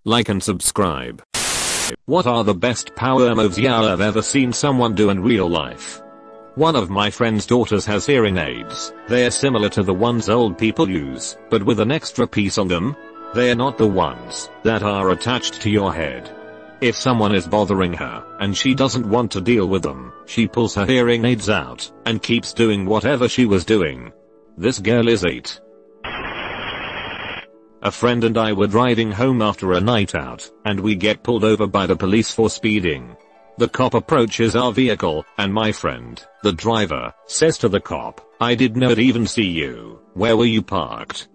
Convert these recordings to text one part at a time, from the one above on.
like and subscribe. What are the best power moves I've ever seen someone do in real life? One of my friend's daughters has hearing aids. They're similar to the ones old people use, but with an extra piece on them. They're not the ones that are attached to your head. If someone is bothering her, and she doesn't want to deal with them, she pulls her hearing aids out, and keeps doing whatever she was doing. This girl is 8. A friend and I were driving home after a night out, and we get pulled over by the police for speeding. The cop approaches our vehicle, and my friend, the driver, says to the cop, "I did not even see you. Where were you parked?"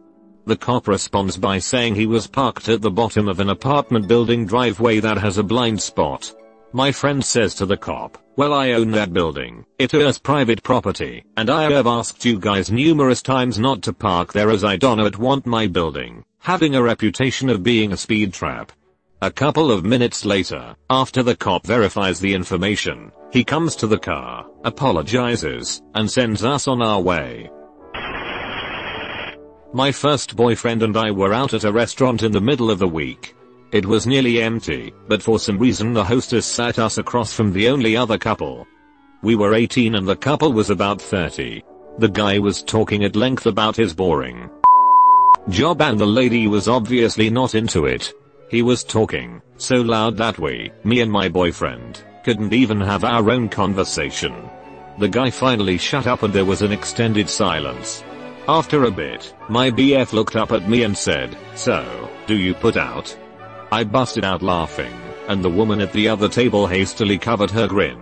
The cop responds by saying he was parked at the bottom of an apartment building driveway that has a blind spot. My friend says to the cop, "Well, I own that building. It is private property, and I have asked you guys numerous times not to park there as I don't want my building having a reputation of being a speed trap." A couple of minutes later, after the cop verifies the information, he comes to the car, apologizes, and sends us on our way. My first boyfriend and I were out at a restaurant in the middle of the week. It was nearly empty, but for some reason the hostess sat us across from the only other couple. We were 18 and the couple was about 30. The guy was talking at length about his boring job and the lady was obviously not into it. He was talking so loud that me and my boyfriend, couldn't even have our own conversation. The guy finally shut up and there was an extended silence. After a bit, my BF looked up at me and said, "So, do you put out?" I busted out laughing, and the woman at the other table hastily covered her grin.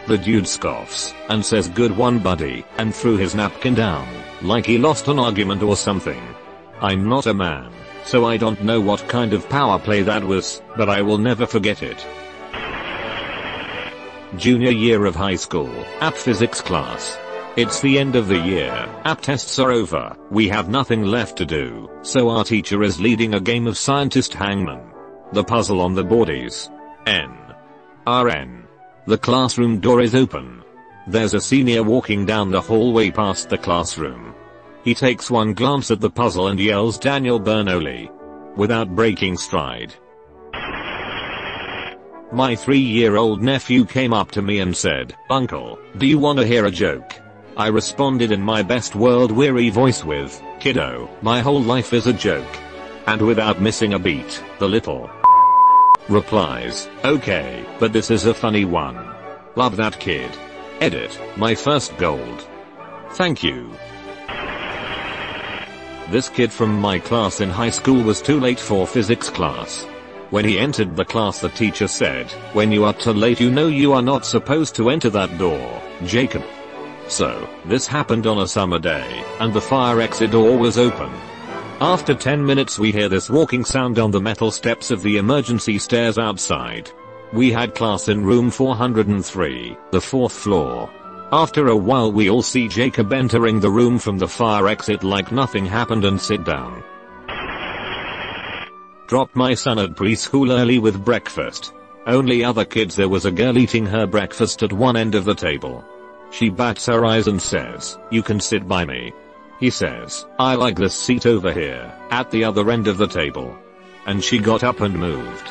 The dude scoffs, and says, "Good one buddy," and threw his napkin down, like he lost an argument or something. I'm not a man, so I don't know what kind of power play that was, but I will never forget it. Junior year of high school, AP physics class. It's the end of the year, AP tests are over, we have nothing left to do, so our teacher is leading a game of scientist hangman. The puzzle on the board is NRN. The classroom door is open. There's a senior walking down the hallway past the classroom. He takes one glance at the puzzle and yells Daniel Bernoulli, without breaking stride. My 3-year-old nephew came up to me and said, "Uncle, do you want to hear a joke?" I responded in my best world-weary voice with, "Kiddo, my whole life is a joke." And without missing a beat, the little replies, "Okay, but this is a funny one. Love that kid." Edit, my first gold. Thank you. This kid from my class in high school was too late for physics class. When he entered the class, the teacher said, "When you are too late, you know you are not supposed to enter that door, Jacob." So, this happened on a summer day, and the fire exit door was open. After 10 minutes we hear this walking sound on the metal steps of the emergency stairs outside. We had class in room 403, the 4th floor. After a while we all see Jacob entering the room from the fire exit like nothing happened and sit down. Dropped my son at preschool early with breakfast. Only other kids, there was a girl eating her breakfast at one end of the table. She bats her eyes and says, "You can sit by me." He says, "I like this seat over here, at the other end of the table." And she got up and moved.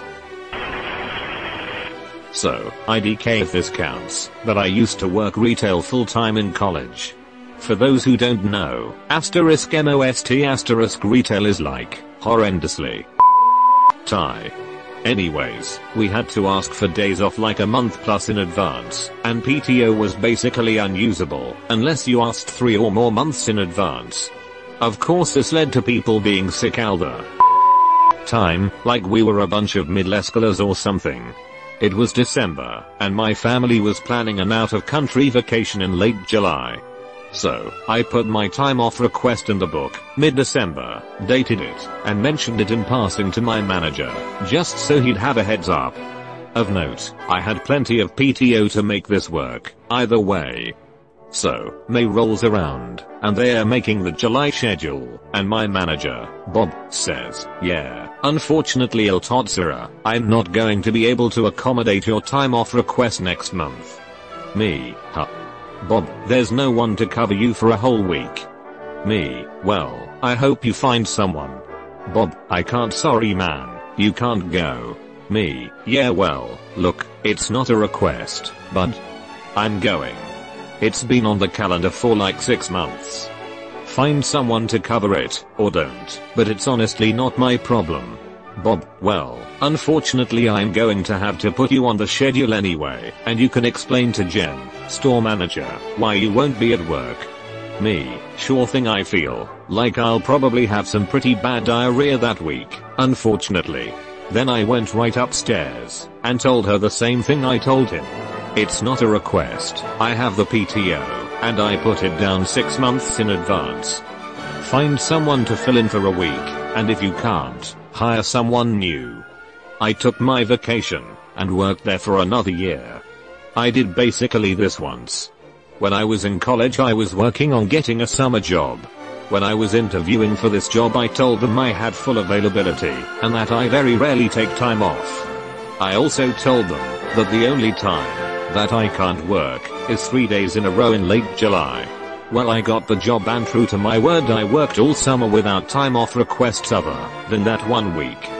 So, IDK if this counts, but I used to work retail full-time in college. For those who don't know, *MOST* retail is like, horrendously Thai. Anyways, we had to ask for days off like a month plus in advance, and PTO was basically unusable, unless you asked 3 or more months in advance. Of course this led to people being sick all the time, like we were a bunch of middle schoolers or something. It was December, and my family was planning an out-of-country vacation in late July. So, I put my time off request in the book, mid-December, dated it, and mentioned it in passing to my manager, just so he'd have a heads up. Of note, I had plenty of PTO to make this work, either way. So, May rolls around, and they are making the July schedule, and my manager, Bob, says, "Yeah, unfortunately El Todsera, I'm not going to be able to accommodate your time off request next month." Me, huh? Bob, there's no one to cover you for a whole week. Me, well, I hope you find someone. Bob, I can't, sorry man, You can't go. Me, yeah well, look, it's not a request, but I'm going. It's been on the calendar for like 6 months. Find someone to cover it, or don't, but it's honestly not my problem. Bob, well, unfortunately I'm going to have to put you on the schedule anyway, and you can explain to Jen, store manager, why you won't be at work. Me, sure thing. I feel like I'll probably have some pretty bad diarrhea that week, unfortunately. Then I went right upstairs and told her the same thing I told him. It's not a request, I have the PTO, and I put it down 6 months in advance. Find someone to fill in for a week, and if you can't, hire someone new. I took my vacation and worked there for another year. I did basically this once. When I was in college I was working on getting a summer job. When I was interviewing for this job I told them I had full availability and that I very rarely take time off. I also told them that the only time that I can't work is 3 days in a row in late July. Well, I got the job, and true to my word I worked all summer without time off requests other than that 1 week.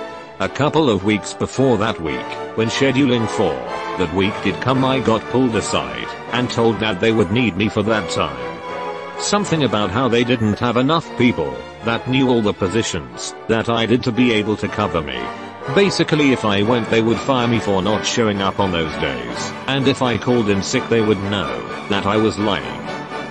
A couple of weeks before that week, when scheduling for that week did come, I got pulled aside and told that they would need me for that time. Something about how they didn't have enough people that knew all the positions that I did to be able to cover me. Basically if I went they would fire me for not showing up on those days, and if I called in sick they would know that I was lying.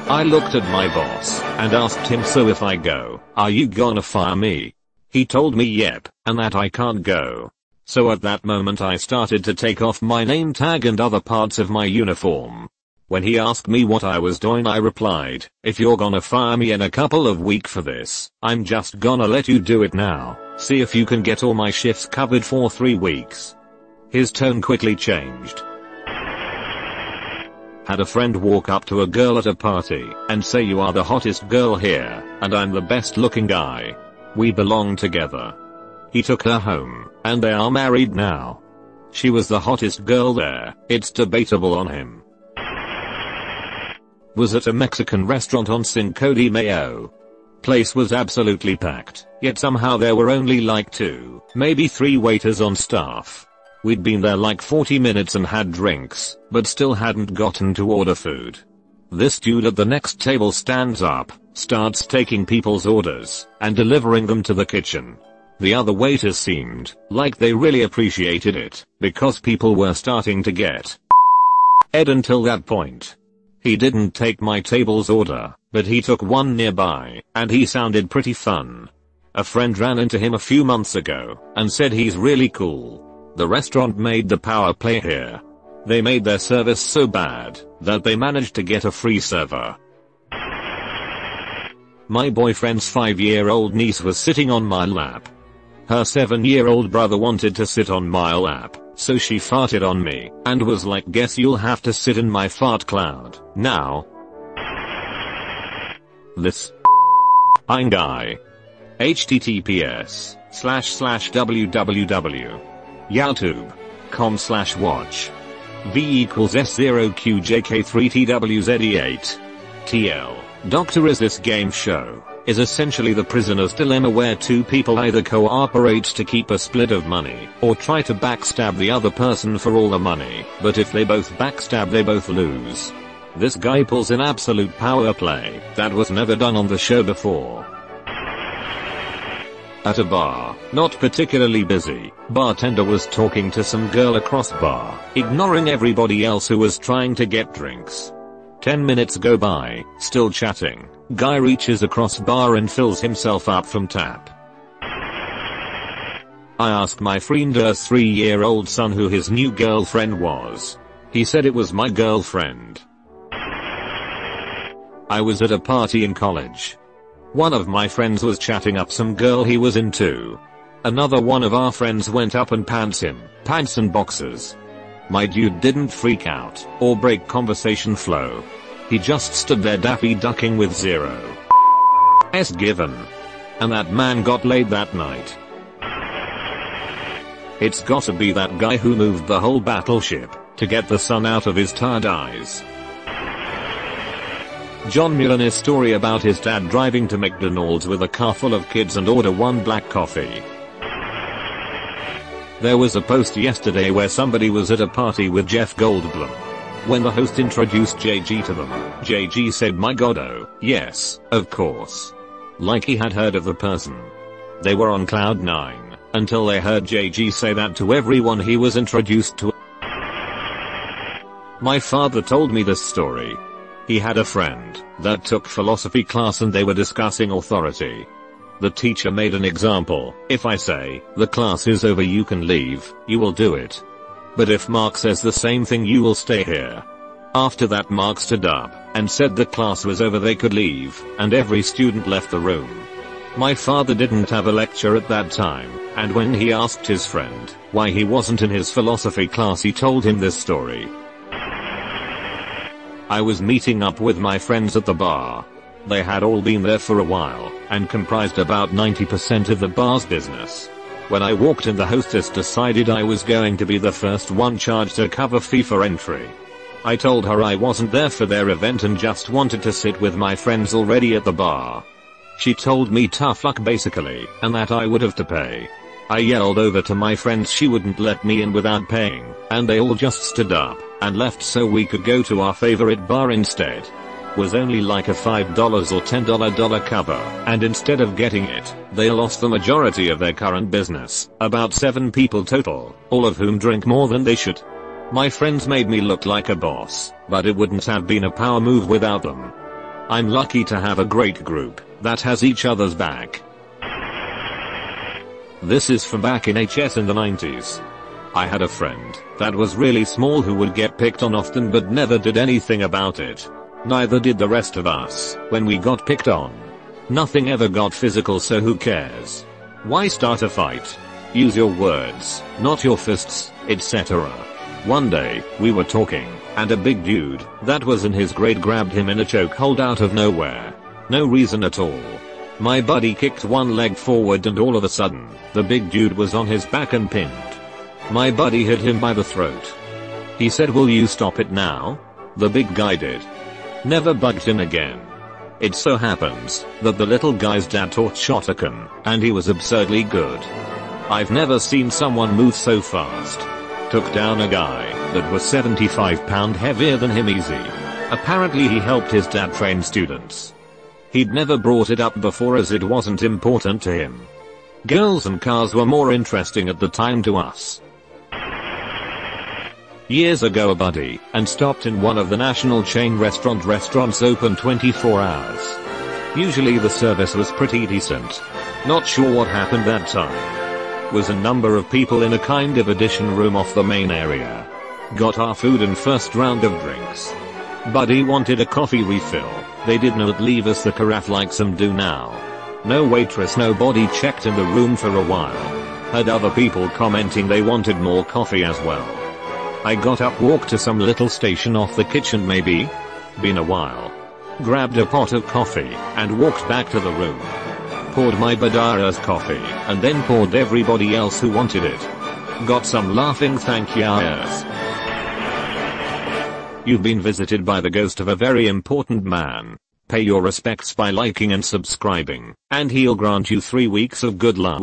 I looked at my boss and asked him, so if I go, are you gonna fire me? He told me yep, and that I can't go. So at that moment I started to take off my name tag and other parts of my uniform. When he asked me what I was doing I replied, if you're gonna fire me in a couple of weeks for this, I'm just gonna let you do it now. See if you can get all my shifts covered for 3 weeks. His tone quickly changed. Had a friend walk up to a girl at a party and say, you are the hottest girl here, and I'm the best looking guy. We belong together. He took her home, and they are married now. She was the hottest girl there, it's debatable on him. Was at a Mexican restaurant on Cinco de Mayo. Place was absolutely packed, yet somehow there were only like 2, maybe 3 waiters on staff. We'd been there like 40 minutes and had drinks, but still hadn't gotten to order food. This dude at the next table stands up, starts taking people's orders, and delivering them to the kitchen. The other waiters seemed like they really appreciated it, because people were starting to get ed until that point. He didn't take my table's order, but he took one nearby, and he sounded pretty fun. A friend ran into him a few months ago, and said he's really cool. The restaurant made the power play here. They made their service so bad, that they managed to get a free server. My boyfriend's 5-year-old niece was sitting on my lap. Her 7-year-old brother wanted to sit on my lap, so she farted on me, and was like, guess you'll have to sit in my fart cloud, now. This guy. https://www.youtube.com/watch v=s0qjk3twz8 TL. Doctor Is This Game Show is essentially the prisoner's dilemma, where 2 people either cooperate to keep a split of money, or try to backstab the other person for all the money, but if they both backstab they both lose. This guy pulls an absolute power play that was never done on the show before. At a bar, not particularly busy, bartender was talking to some girl across bar, ignoring everybody else who was trying to get drinks. 10 minutes go by, still chatting. Guy reaches across bar and fills himself up from tap. I asked my friend's 3-year-old son who his new girlfriend was. He said it was my girlfriend. I was at a party in college. One of my friends was chatting up some girl he was into. Another one of our friends went up and pants him, pants and boxers. My dude didn't freak out or break conversation flow. He just stood there daffy ducking with 0 s given. And that man got laid that night. It's gotta be that guy who moved the whole battleship to get the sun out of his tired eyes. John Mulaney's story about his dad driving to McDonald's with a car full of kids and order 1 black coffee. There was a post yesterday where somebody was at a party with Jeff Goldblum. When the host introduced JG to them, JG said, "My god, oh, yes, of course." Like he had heard of the person. They were on cloud 9, until they heard JG say that to everyone he was introduced to. My father told me this story. He had a friend that took philosophy class and they were discussing authority. The teacher made an example: if I say, "The class is over, you can leave," you will do it. But if Mark says the same thing, you will stay here. After that, Mark stood up and said the class was over, they could leave, and every student left the room. My father didn't have a lecture at that time, and when he asked his friend why he wasn't in his philosophy class, he told him this story. I was meeting up with my friends at the bar. They had all been there for a while, and comprised about 90% of the bar's business. When I walked in, the hostess decided I was going to be the first one charged a cover fee for entry. I told her I wasn't there for their event and just wanted to sit with my friends already at the bar. She told me tough luck basically, and that I would have to pay. I yelled over to my friends she wouldn't let me in without paying, and they all just stood up and left so we could go to our favorite bar instead. Was only like a $5 or $10 cover, and instead of getting it, they lost the majority of their current business, about 7 people total, all of whom drink more than they should. My friends made me look like a boss, but it wouldn't have been a power move without them. I'm lucky to have a great group that has each other's back. This is from back in HS in the 90s. I had a friend that was really small who would get picked on often but never did anything about it. Neither did the rest of us when we got picked on. Nothing ever got physical, so who cares? Why start a fight? Use your words, not your fists, etc. One day, we were talking, and a big dude that was in his grade grabbed him in a chokehold out of nowhere. No reason at all. My buddy kicked one leg forward and all of a sudden, the big dude was on his back and pinned. My buddy hit him by the throat. He said, "Will you stop it now?" The big guy did. Never bugged him again. It so happens that the little guy's dad taught Shotokan, and he was absurdly good. I've never seen someone move so fast. Took down a guy that was 75 pounds heavier than him easy. Apparently he helped his dad train students. He'd never brought it up before as it wasn't important to him. Girls and cars were more interesting at the time to us. Years ago, a buddy and stopped in one of the national chain restaurants open 24 hours. Usually the service was pretty decent. Not sure what happened that time. Was a number of people in a kind of addition room off the main area. Got our food and first round of drinks. Buddy wanted a coffee refill. They did not leave us the carafe like some do now. No waitress, nobody checked in the room for a while. Heard other people commenting they wanted more coffee as well. I got up, walked to some little station off the kitchen, maybe. Been a while. Grabbed a pot of coffee and walked back to the room. Poured my Badara's coffee and then poured everybody else who wanted it. Got some laughing thank yous. You've been visited by the ghost of a very important man. Pay your respects by liking and subscribing, and he'll grant you 3 weeks of good luck.